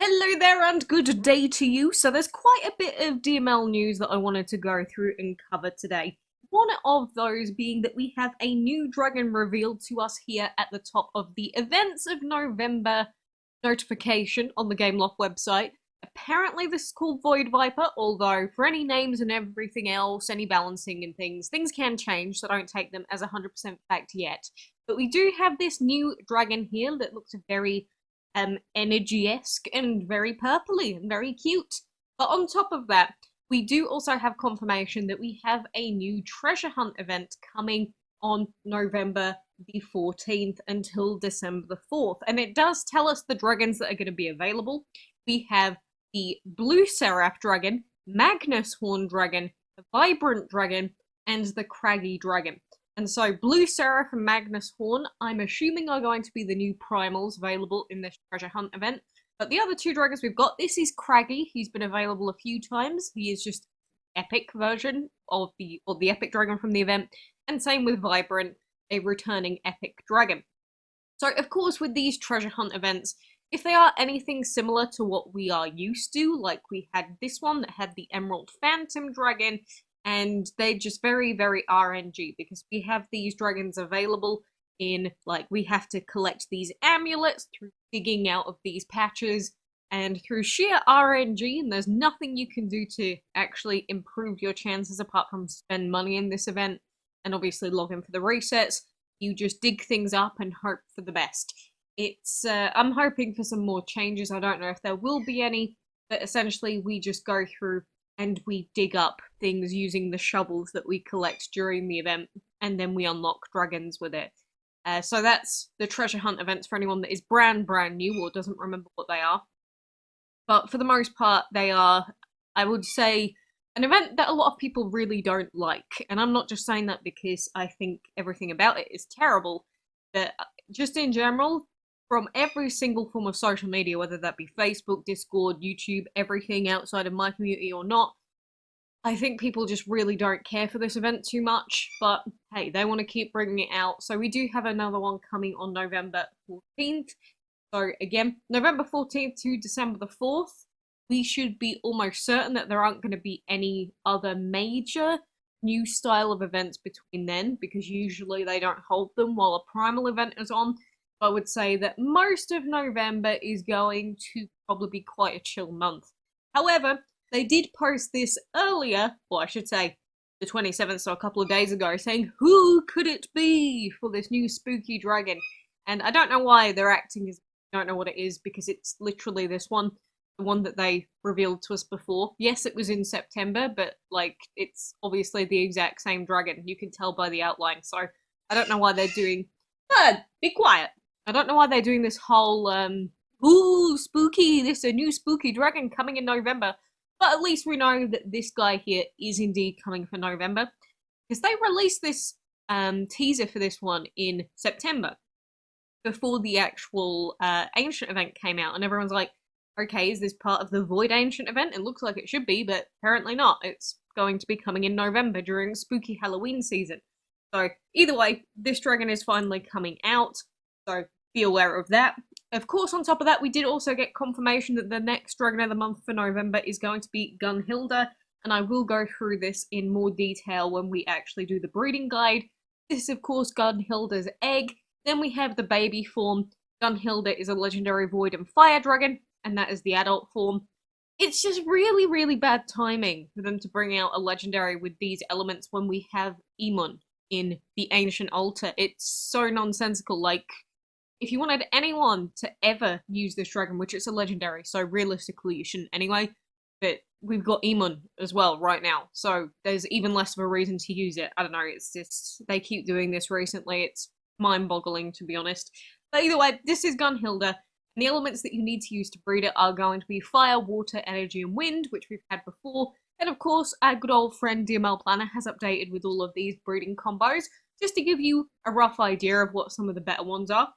Hello there and good day to you. So there's quite a bit of DML news that I wanted to go through and cover today. One of those being that we have a new dragon revealed to us here at the top of the Events of November notification on the Gameloft website. Apparently this is called Void Viper, although for any names and everything else, any balancing and things can change, so don't take them as 100% fact yet. But we do have this new dragon here that looks very energy-esque and very purpley and very cute. But on top of that, we do also have confirmation that we have a new treasure hunt event coming on November the 14th until December the 4th. And it does tell us the dragons that are going to be available. We have the Blue Seraph dragon, Magnus Horn dragon, the Vibrant dragon, and the Craggy dragon. And so Blue Seraph and Magnus Horn, I'm assuming are going to be the new primals available in this treasure hunt event. But the other two dragons we've got, this is Craggy. He's been available a few times. He is just epic version of the epic dragon from the event. And same with Vibrant, a returning epic dragon. So of course with these treasure hunt events, if they are anything similar to what we are used to, like we had this one that had the Emerald Phantom dragon, and they're just very, very RNG because we have these dragons available in, like, we have to collect these amulets through digging out of these patches and through sheer RNG, and there's nothing you can do to actually improve your chances apart from spend money in this event and obviously log in for the resets. You just dig things up and hope for the best. I'm hoping for some more changes. I don't know if there will be any, but essentially we just go through and we dig up things using the shovels that we collect during the event, and then we unlock dragons with it. So that's the treasure hunt events for anyone that is brand new or doesn't remember what they are. But for the most part, they are, I would say, an event that a lot of people really don't like. And I'm not just saying that because I think everything about it is terrible, but just in general, from every single form of social media, whether that be Facebook, Discord, YouTube, everything outside of my community or not, I think people just really don't care for this event too much, but hey, they want to keep bringing it out. So we do have another one coming on November 14th. So again, November 14th to December the 4th, we should be almost certain that there aren't going to be any other major new style of events between then, because usually they don't hold them while a primal event is on. I would say that most of November is going to probably be quite a chill month. However, they did post this earlier, or I should say the 27th, so a couple of days ago, saying who could it be for this new spooky dragon? And I don't know why they're acting as I don't know what it is, because it's literally this one, the one that they revealed to us before. Yes, it was in September, but like it's obviously the exact same dragon. You can tell by the outline, so I don't know why they're doing... be quiet! I don't know why they're doing this whole, ooh, spooky, this is a new spooky dragon coming in November. But at least we know that this guy here is indeed coming for November. Because they released this teaser for this one in September. Before the actual Ancient event came out. And everyone's like, okay, is this part of the Void Ancient event? It looks like it should be, but apparently not. It's going to be coming in November during spooky Halloween season. So either way, this dragon is finally coming out. So be aware of that. Of course, on top of that, we did also get confirmation that the next Dragon of the Month for November is going to be Gunhilda, and I will go through this in more detail when we actually do the breeding guide. This is, of course, Gunhilda's egg. Then we have the baby form. Gunhilda is a legendary Void and Fire Dragon, and that is the adult form. It's just really, really bad timing for them to bring out a legendary with these elements when we have Eamon in the Ancient Altar. It's so nonsensical, like... If you wanted anyone to ever use this dragon, which it's a legendary, so realistically you shouldn't anyway, but we've got Eamon as well right now, so there's even less of a reason to use it. I don't know, it's just, they keep doing this recently, it's mind-boggling to be honest. But either way, this is Gunhilda, and the elements that you need to use to breed it are going to be fire, water, energy, and wind, which we've had before, and of course, our good old friend DML Planner has updated with all of these breeding combos, just to give you a rough idea of what some of the better ones are.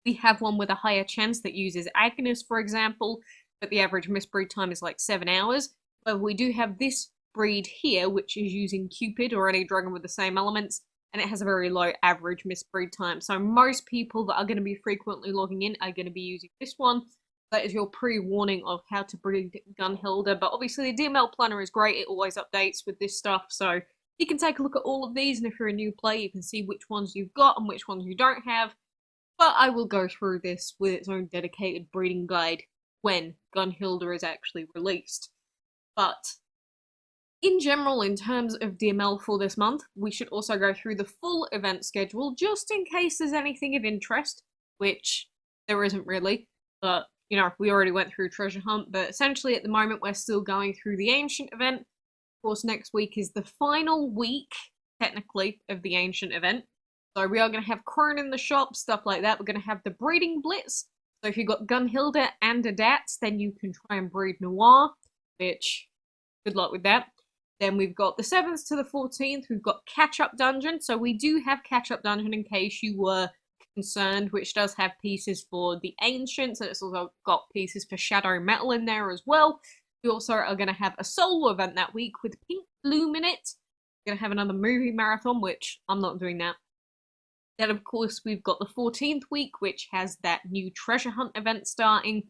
We have one with a higher chance that uses Agnes, for example, but the average misbreed time is like 7 hours. But we do have this breed here, which is using Cupid or any dragon with the same elements, and it has a very low average misbreed time. So most people that are going to be frequently logging in are going to be using this one. That is your pre-warning of how to breed Gunhilda, but obviously the DML planner is great, it always updates with this stuff, so you can take a look at all of these, and if you're a new player, you can see which ones you've got and which ones you don't have. But I will go through this with its own dedicated breeding guide when Gunhilda is actually released. But in general, in terms of DML for this month, we should also go through the full event schedule, just in case there's anything of interest, which there isn't really, but, you know, we already went through Treasure Hunt, but essentially at the moment we're still going through the Ancient event. Of course, next week is the final week, technically, of the Ancient event. So we are going to have Crone in the shop, stuff like that. We're going to have the Breeding Blitz. So if you've got Gunhilda and a Dats, then you can try and breed Noir, which, good luck with that. Then we've got the 7th to the 14th, we've got Catch-Up Dungeon. So we do have Catch-Up Dungeon in case you were concerned, which does have pieces for the Ancients, and it's also got pieces for Shadow Metal in there as well. We also are going to have a solo event that week with Pink Bloom in it. We're going to have another movie marathon, which I'm not doing that. Then, of course, we've got the 14th week, which has that new Treasure Hunt event starting.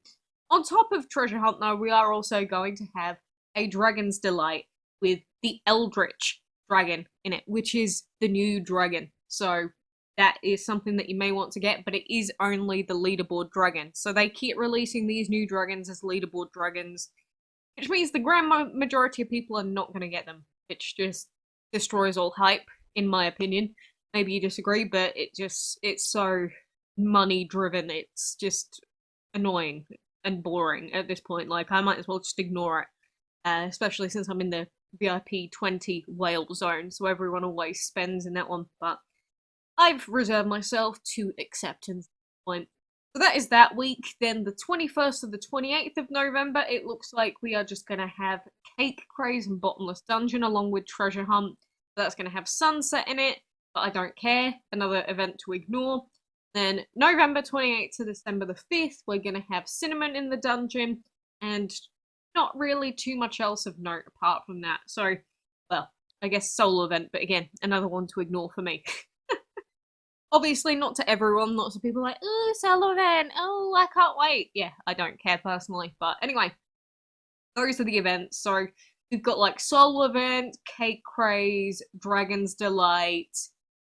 On top of Treasure Hunt, though, we are also going to have a Dragon's Delight with the Eldritch Dragon in it, which is the new dragon. So that is something that you may want to get, but it is only the leaderboard dragon. So they keep releasing these new dragons as leaderboard dragons, which means the grand majority of people are not going to get them, which just destroys all hype, in my opinion. Maybe you disagree, but it's so money driven, it's just annoying and boring at this point. Like, I might as well just ignore it, especially since I'm in the VIP 20 whale zone, so everyone always spends in that one, but I've reserved myself to acceptance at this point. So that is that week. Then the 21st to the 28th of November, it looks like we are just going to have Cake Craze and Bottomless Dungeon along with Treasure Hunt. That's going to have Sunset in it, but I don't care. Another event to ignore. Then November 28th to December the 5th, we're going to have Cinnamon in the dungeon, and not really too much else of note apart from that. So, well, I guess solo event, but again, another one to ignore for me. Obviously, not to everyone, lots of people are like, oh, solo event, oh, I can't wait. Yeah, I don't care personally, but anyway, those are the events. So, we've got like solo event, Cake Craze, Dragon's Delight,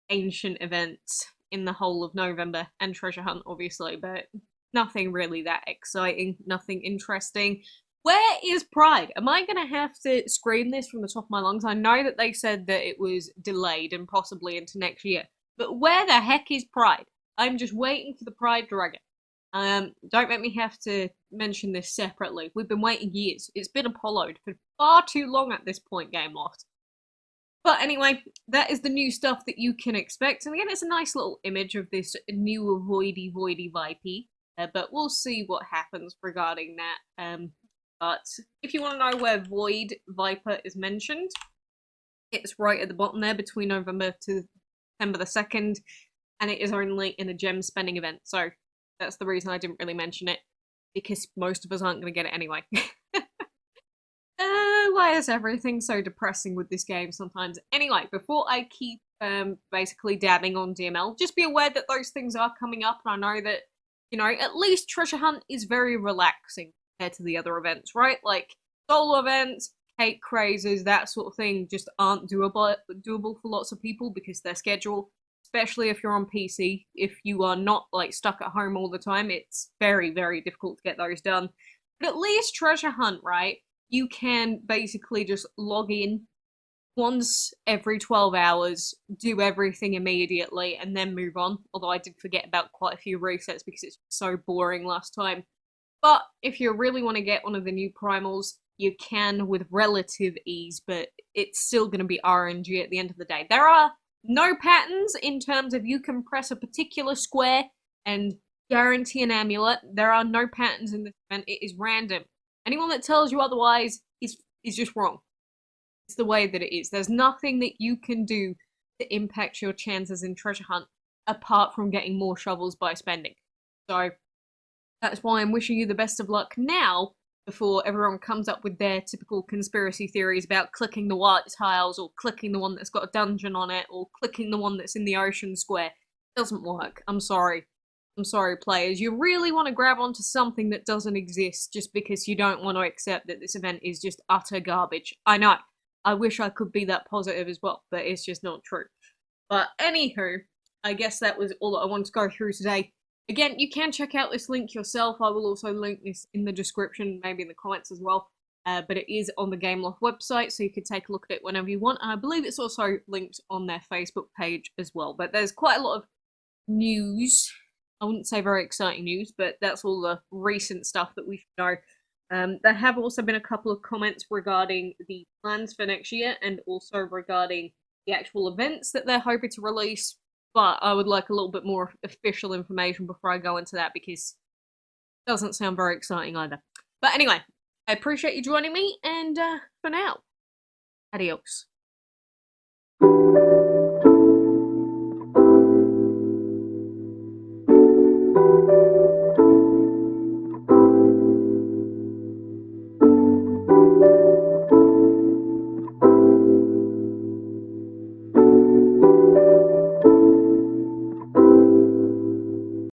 Ancient events in the whole of November, and Treasure Hunt, obviously, but nothing really that exciting, nothing interesting. Where is Pride? Am I going to have to scream this from the top of my lungs? I know that they said that it was delayed and possibly into next year, but where the heck is Pride? I'm just waiting for the Pride Dragon. Don't make me have to mention this separately. We've been waiting years. It's been Apollo'd for far too long at this point, Gameloft. But anyway, that is the new stuff that you can expect. And again, it's a nice little image of this new Voidy Vipey. But we'll see what happens regarding that. But if you want to know where Void Viper is mentioned, it's right at the bottom there between November to December the 2nd. And it is only in a gem spending event. So that's the reason I didn't really mention it. Because most of us aren't going to get it anyway. Why is everything so depressing with this game sometimes? Anyway, before I keep basically dabbing on DML, just be aware that those things are coming up, and I know that, you know, at least Treasure Hunt is very relaxing compared to the other events, right? Like, solo events, Cake Crazes, that sort of thing just aren't doable for lots of people because their schedule, especially if you're on PC, if you are not, like, stuck at home all the time, it's very, very difficult to get those done. But at least Treasure Hunt, right? You can basically just log in once every 12 hours, do everything immediately, and then move on. Although I did forget about quite a few resets because it's so boring last time. But if you really want to get one of the new primals, you can with relative ease, but it's still going to be RNG at the end of the day. There are no patterns in terms of you can press a particular square and guarantee an amulet. There are no patterns in this event. It is random. Anyone that tells you otherwise is just wrong. It's the way that it is. There's nothing that you can do to impact your chances in Treasure Hunt apart from getting more shovels by spending. So that's why I'm wishing you the best of luck now before everyone comes up with their typical conspiracy theories about clicking the white tiles or clicking the one that's got a dungeon on it or clicking the one that's in the ocean square. It doesn't work. I'm sorry. I'm sorry, players, you really want to grab onto something that doesn't exist just because you don't want to accept that this event is just utter garbage. I know. I wish I could be that positive as well, but it's just not true. But anywho, I guess that was all that I wanted to go through today. Again, you can check out this link yourself. I will also link this in the description, maybe in the comments as well. But it is on the Gameloft website, so you can take a look at it whenever you want. And I believe it's also linked on their Facebook page as well. But there's quite a lot of news. I wouldn't say very exciting news, but that's all the recent stuff that we should know. There have also been a couple of comments regarding the plans for next year and also regarding the actual events that they're hoping to release. But I would like a little bit more official information before I go into that because it doesn't sound very exciting either. But anyway, I appreciate you joining me, and for now, adios.